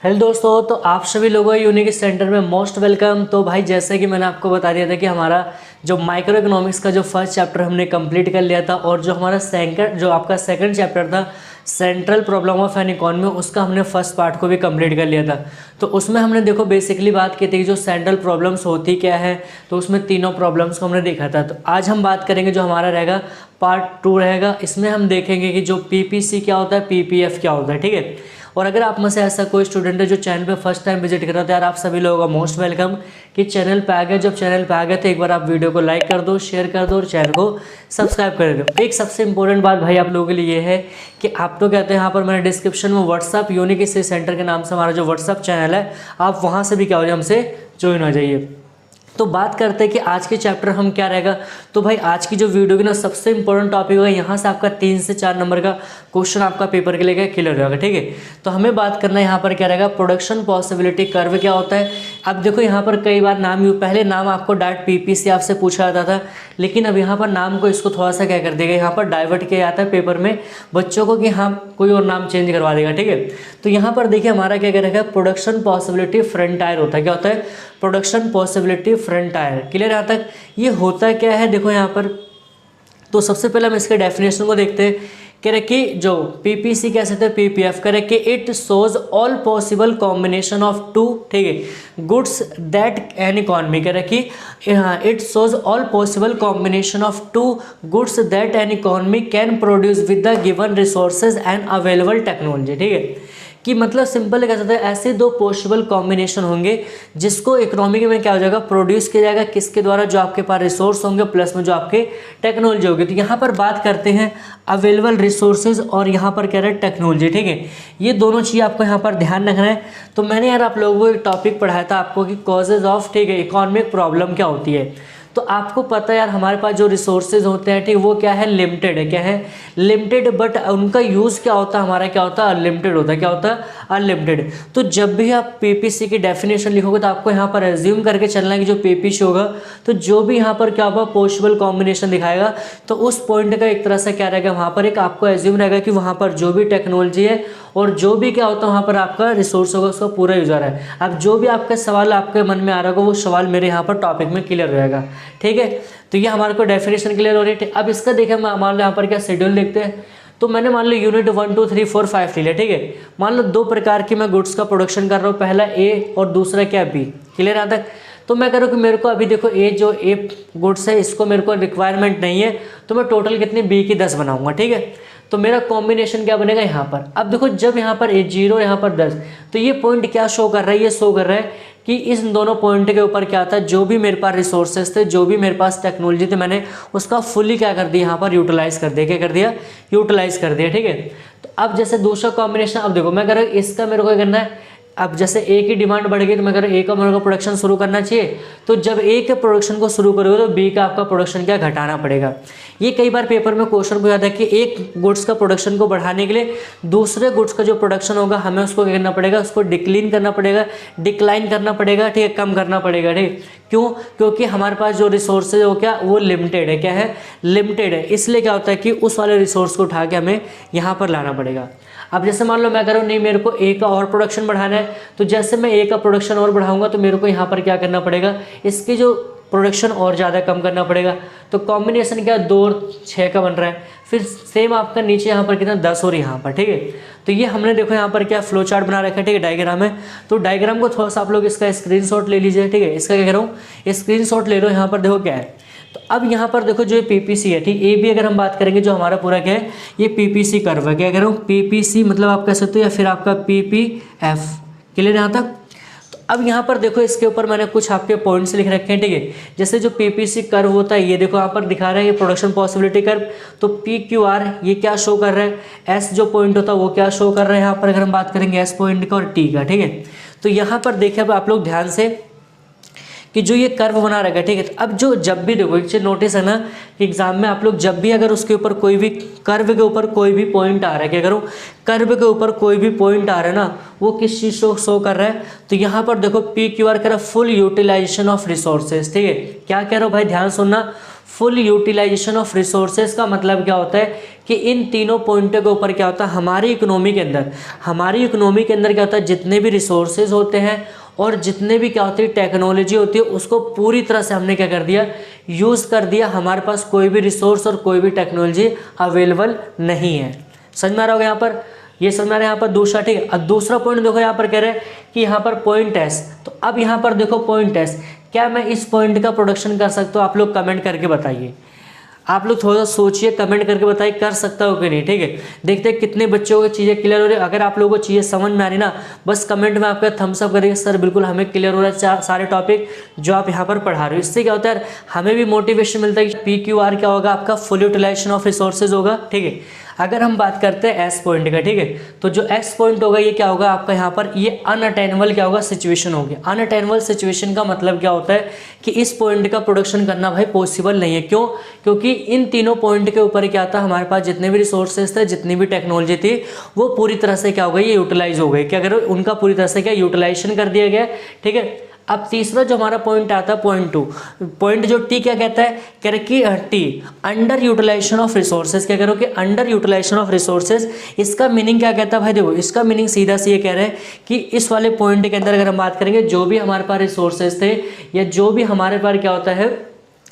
Hello दोस्तों, तो आप सभी लोगों यूनिक सेंटर में मोस्ट वेलकम। तो भाई जैसे कि मैंने आपको बता दिया था कि हमारा जो माइक्रो इकोनॉमिक्स का जो फर्स्ट चैप्टर हमने कंप्लीट कर लिया था और जो हमारा आपका सेकंड चैप्टर था central problem of an economy, उसका हमने फर्स्ट पार्ट को भी कंप्लीट कर लिया था। तो उसमें हमने देखो बेसिकली बात की थी कि जो सेंट्रल प्रॉब्लम्स होती क्या है, तो उसमें तीनों प्रॉब्लम्स को हमने देखा था। तो आज हम बात करेंगे जो हमारा रहेगा पार्ट 2 रहेगा। इसमें हम देखेंगे कि जो पीपीसी क्या होता है, पीपीएफ क्या होता है, ठीक है। और अगर आप में से ऐसा कोई स्टूडेंट है जो चैनल पे फर्स्ट टाइम विजिट कर रहा था, यार आप सभी लोगों का मोस्ट वेलकम कि चैनल पे आ गए। जब चैनल पे आ गए तो एक बार आप वीडियो को लाइक कर दो, शेयर कर दो और चैनल को सब्सक्राइब कर दो। एक सबसे इंपॉर्टेंट बात भाई आप लोगों के लिए ये है कि आप तो कहते हैं यहाँ पर मैंने डिस्क्रिप्शन में व्हाट्सअप यूनिक सेंटर के नाम से हमारा जो व्हाट्सअप चैनल है, आप वहाँ से भी क्या हो जाए हमसे ज्वाइन हो जाइए। तो बात करते हैं कि आज के चैप्टर हम क्या रहेगा। तो भाई आज की जो वीडियो की ना सबसे इंपॉर्टेंट टॉपिक होगा, यहाँ से आपका 3 से 4 नंबर का क्वेश्चन आपका पेपर के लिए क्लियर होगा, ठीक है। तो हमें बात करना है यहाँ पर क्या रहेगा, प्रोडक्शन पॉसिबिलिटी कर्व क्या होता है। अब देखो यहाँ पर कई बार पहले नाम आपको डायरेक्ट पीपीसी आपसे पूछा जाता था, लेकिन अब यहाँ पर नाम को इसको थोड़ा सा क्या कर देगा, यहाँ पर डाइवर्ट किया जाता है पेपर में बच्चों को कि हाँ कोई और नाम चेंज करवा देगा, ठीक है। तो यहाँ पर देखिए हमारा क्या रहेगा, प्रोडक्शन पॉसिबिलिटी फ्रंटायर होता है। क्या होता है, प्रोडक्शन पॉसिबिलिटी फ्रंटायर। क्लियर यहाँ तक। ये होता क्या है देखो यहाँ पर, तो सबसे पहले हम इसके डेफिनेशन को देखते हैं। कह रहे कि जो पीपीसी कह सकते हैं पीपीएफ, कह रहे कि it shows all possible combination of two, ठीक है, गुड्स दैट एन इकोनॉमी। कह रहे कि it shows all possible combination of two goods that an economy can produce with the given resources and available technology, ठीक है। कि मतलब simple कह सकते हैं ऐसे दो पॉसिबल कॉम्बिनेशन होंगे जिसको इकोनॉमी में क्या हो जाएगा, प्रोड्यूस किया जाएगा, किसके द्वारा, जो आपके पास रिसोर्स होंगे प्लस में जो आपके टेक्नोलॉजी होगी। तो यहाँ पर बात करते हैं अवेलेबल रिसोर्सेज और यहाँ पर कह रहे हैं टेक्नोलॉजी, ठीक है। ये दोनों चीज़ आपको यहाँ पर ध्यान रखना है। तो मैंने यार आप लोगों को एक टॉपिक पढ़ाया था आपको कि कॉजेज ऑफ, ठीक है, इकोनॉमिक प्रॉब्लम क्या होती है। तो आपको पता है यार हमारे पास जो रिसोर्सेज होते हैं, ठीक, वो क्या है, लिमिटेड है। क्या है, लिमिटेड, बट उनका यूज़ क्या होता है, हमारा क्या होता है, अनलिमिटेड होता है। क्या होता है, अनलिमिटेड। तो जब भी आप पीपीसी की डेफिनेशन लिखोगे तो आपको यहाँ पर एज्यूम करके चलना है कि जो पीपीसी होगा तो जो भी यहाँ पर क्या होगा पॉसिबल कॉम्बिनेशन दिखाएगा, तो उस पॉइंट का एक तरह से क्या रहेगा, वहाँ पर एक आपको एज्यूम रहेगा कि वहाँ पर जो भी टेक्नोलॉजी है और जो भी क्या होता है वहाँ पर आपका रिसोर्स होगा उसका पूरा यूज़र है। अब जो भी आपका सवाल आपके मन में आ रहा होगा वो सवाल मेरे यहाँ पर टॉपिक में क्लियर रहेगा, ठीक है। तो ये हमारे को डेफिनेशन क्लियर हो रही है। अब इसका देखें मान लो यहाँ पर क्या शेड्यूल देखते हैं। तो मैंने मान लो यूनिट 1 2 3 4 5 ले लिया, ठीक है। मान लो 2 प्रकार की मैं गुड्स का प्रोडक्शन कर रहा हूँ, पहला ए और दूसरा क्या बी। क्लियर यहाँ तक। तो मैं कह रहा हूँ कि मेरे को अभी देखो जो ए गुड्स है इसको मेरे को रिक्वायरमेंट नहीं है, तो मैं टोटल कितनी बी की 10 बनाऊंगा, ठीक है। तो मेरा कॉम्बिनेशन क्या बनेगा यहाँ पर। अब देखो जब यहाँ पर 0 यहाँ पर 10, तो ये पॉइंट क्या शो कर रहा है, ये शो कर रहा है कि इस दोनों पॉइंट के ऊपर क्या था, जो भी मेरे पास रिसोर्सेज थे, जो भी मेरे पास टेक्नोलॉजी थी, मैंने उसका फुली क्या कर दिया, यहाँ पर यूटिलाइज कर दिया। क्या कर दिया, यूटिलाइज कर दिया, ठीक है। तो अब जैसे दूसरा कॉम्बिनेशन, अब देखो मैं कह रहा हूँ इसका मेरे को करना है। अब जैसे ए की डिमांड बढ़ गई तो मैं कह रहा हूँ ए का मेरे को प्रोडक्शन शुरू करना चाहिए। तो जब ए के प्रोडक्शन को शुरू करोगे तो बी का आपका प्रोडक्शन क्या घटाना पड़ेगा। ये कई बार पेपर में क्वेश्चन पूछा था कि एक गुड्स का प्रोडक्शन को बढ़ाने के लिए दूसरे गुड्स का जो प्रोडक्शन होगा हमें उसको क्या करना पड़ेगा, उसको डिक्लाइन करना पड़ेगा, ठीक है, कम करना पड़ेगा, ठीक। क्यों, क्योंकि हमारे पास जो रिसोर्सेज हो क्या, वो लिमिटेड है। क्या है, लिमिटेड है। इसलिए क्या होता है कि उस वाले रिसोर्स को उठा के हमें यहाँ पर लाना पड़ेगा। अब जैसे मान लो मैं कह रहा हूँ नहीं मेरे को ए का और प्रोडक्शन बढ़ाना है, तो जैसे मैं ए का प्रोडक्शन और बढ़ाऊंगा तो मेरे को यहाँ पर क्या करना पड़ेगा, इसकी जो प्रोडक्शन और ज़्यादा कम करना पड़ेगा। तो कॉम्बिनेशन क्या 2 और 6 का बन रहा है। फिर सेम आपका नीचे यहाँ पर कितना 10 और यहाँ पर, ठीक है। तो ये हमने देखो यहाँ पर क्या फ्लो चार्ट बना रखा है, ठीक है, डायग्राम है। तो डायग्राम को थोड़ा सा आप लोग इसका स्क्रीनशॉट ले लीजिए, ठीक है। इसका क्या कह रहा हूँ, स्क्रीनशॉट ले लो। यहाँ पर देखो क्या है। तो अब यहाँ पर देखो जो पीपीसी है, ठीक, ए बी अगर हम बात करेंगे जो हमारा पूरा क्या है, ये पीपीसी कर्व है। क्या कह रहा हूँ, पीपीसी मतलब आप कह सकते हो या फिर आपका पीपीएफ। क्लियर यहाँ तक। तो अब यहाँ पर देखो इसके ऊपर मैंने कुछ आपके पॉइंट्स लिख रखे हैं, ठीक है। जैसे जो पीपीसी कर्व होता है ये देखो यहाँ पर दिखा रहा है, ये प्रोडक्शन पॉसिबिलिटी कर्व। तो पी क्यू आर ये क्या शो कर रहा है, एस जो पॉइंट होता है वो क्या शो कर रहा है यहाँ पर अगर हम बात करेंगे एस पॉइंट का और टी का, ठीक है। तो यहाँ पर देखिए अब आप लोग ध्यान से कि जो ये कर्व बना रहेगा, ठीक है। तो अब जो जब भी देखो एक चीज नोटिस है ना कि एग्जाम में आप लोग जब भी अगर उसके ऊपर कोई भी कर्व के ऊपर कोई भी पॉइंट आ रहा है, क्या करूँ, कर्व के ऊपर कोई भी पॉइंट आ रहा है ना, वो किस चीज़ को शो कर रहा है। तो यहाँ पर देखो पी क्यू आर कह रहा है फुल यूटिलाइजेशन ऑफ रिसोर्सेज, ठीक है। क्या कह रहा हूँ भाई, ध्यान सुनना, फुल यूटिलाइजेशन ऑफ रिसोर्सेज का मतलब क्या होता है कि इन तीनों पॉइंटों के ऊपर क्या होता है, हमारी इकोनॉमी के अंदर क्या होता है, जितने भी रिसोर्सेज होते हैं और जितने भी क्या होती है टेक्नोलॉजी होती है, उसको पूरी तरह से हमने क्या कर दिया, यूज़ कर दिया। हमारे पास कोई भी रिसोर्स और कोई भी टेक्नोलॉजी अवेलेबल नहीं है। समझ में आ रहा होगा यहाँ पर, ये समझ में आ रहा है यहाँ पर दूसरा, ठीक है। अब दूसरा पॉइंट देखो, यहाँ पर कह रहे हैं कि यहाँ पर पॉइंट एस, तो अब यहाँ पर देखो पॉइंट एस, क्या मैं इस पॉइंट का प्रोडक्शन कर सकता हूँ? आप लोग कमेंट करके बताइए, आप लोग थोड़ा सा सोचिए, कमेंट करके बताइए कर सकता हो कि नहीं, ठीक है। देखते हैं कितने बच्चों को चीज़ें क्लियर हो रही है। अगर आप लोगों को चीज़ें समझ में आ रही ना, बस कमेंट में आपका थम्स अप करिए, सर बिल्कुल हमें क्लियर हो रहा है सारे टॉपिक जो आप यहाँ पर पढ़ा रहे हो। इससे क्या होता है, हमें भी मोटिवेशन मिलता है कि PQR क्या होगा, आपका फुल यूटिलाइजेशन ऑफ रिसोर्सेज होगा, ठीक है। अगर हम बात करते हैं एस पॉइंट का, ठीक है, तो जो एस पॉइंट होगा ये क्या होगा आपका, यहाँ पर ये अनअटेनेबल क्या होगा, सिचुएशन होगी। अनअटेनेबल सिचुएशन का मतलब क्या होता है कि इस पॉइंट का प्रोडक्शन करना भाई पॉसिबल नहीं है। क्यों? क्योंकि इन तीनों पॉइंट के ऊपर क्या था, हमारे पास जितने भी रिसोर्सेज थे, जितनी भी टेक्नोलॉजी थी, वो पूरी तरह से क्या हो गई, ये यूटिलाइज हो गई। क्या करो, उनका पूरी तरह से क्या यूटिलाइजेशन कर दिया गया, ठीक है। अब तीसरा जो हमारा पॉइंट आता है पॉइंट 2, पॉइंट जो टी क्या कहता है, कह रहे कि टी अंडर यूटिलाइजेशन ऑफ रिसोर्सेज, क्या करो कि अंडर यूटिलाइजेशन ऑफ रिसोर्सेज। इसका मीनिंग क्या कहता है भाई, देखो इसका मीनिंग सीधा से ये कह रहे हैं कि इस वाले पॉइंट के अंदर अगर हम बात करेंगे, जो भी हमारे पास रिसोर्सेज थे या जो भी हमारे पास क्या होता है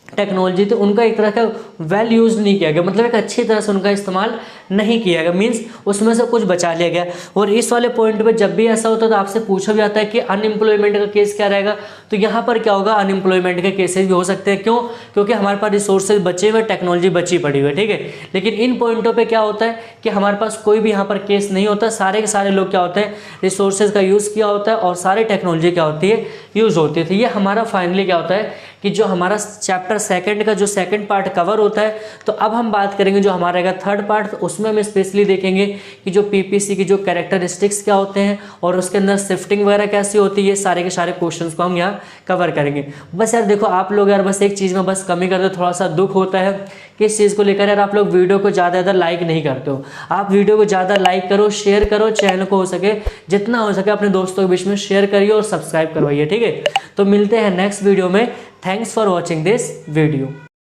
टेक्नोलॉजी थी, उनका एक तरह का वेल यूज नहीं किया गया, मतलब एक अच्छी तरह से उनका इस्तेमाल नहीं किया गया, मीन्स उसमें से कुछ बचा लिया गया। और इस वाले पॉइंट पे जब भी ऐसा होता है तो आपसे पूछा भी जाता है कि अनएम्प्लॉयमेंट का केस क्या रहेगा, तो यहाँ पर क्या होगा, अनएम्प्लॉयमेंट के केसेस भी हो सकते हैं। क्यों? क्योंकि हमारे पास रिसोर्सेज बचे हुए, टेक्नोलॉजी बची पड़ी हुई है, ठीक है। लेकिन इन पॉइंटों पर क्या होता है कि हमारे पास कोई भी यहाँ पर केस नहीं होता, सारे के सारे लोग क्या होते हैं, रिसोर्सेज का यूज़ किया होता है और सारी टेक्नोलॉजी क्या होती है, यूज़ होती थी। ये हमारा फाइनली क्या होता है कि जो हमारा चैप्टर सेकंड का जो सेकंड पार्ट कवर होता है। तो अब हम बात करेंगे जो हमारा रहेगा थर्ड पार्ट, तो उसमें हम स्पेशली देखेंगे कि जो पीपीसी की जो कैरेक्टरिस्टिक्स क्या होते हैं और उसके अंदर शिफ्टिंग वगैरह कैसी होती है, ये सारे के सारे क्वेश्चंस को हम यहाँ कवर करेंगे। बस यार देखो आप लोग यार बस एक चीज़ में बस कमी करते हो, थोड़ा सा दुख होता है कि इस चीज़ को लेकर यार आप लोग वीडियो को ज़्यादा लाइक नहीं करते हो। आप वीडियो को ज़्यादा लाइक करो, शेयर करो, चैनल को हो सके जितना हो सके अपने दोस्तों के बीच में शेयर करिए और सब्सक्राइब करवाइए, ठीक है। तो मिलते हैं नेक्स्ट वीडियो में। Thanks for watching this video.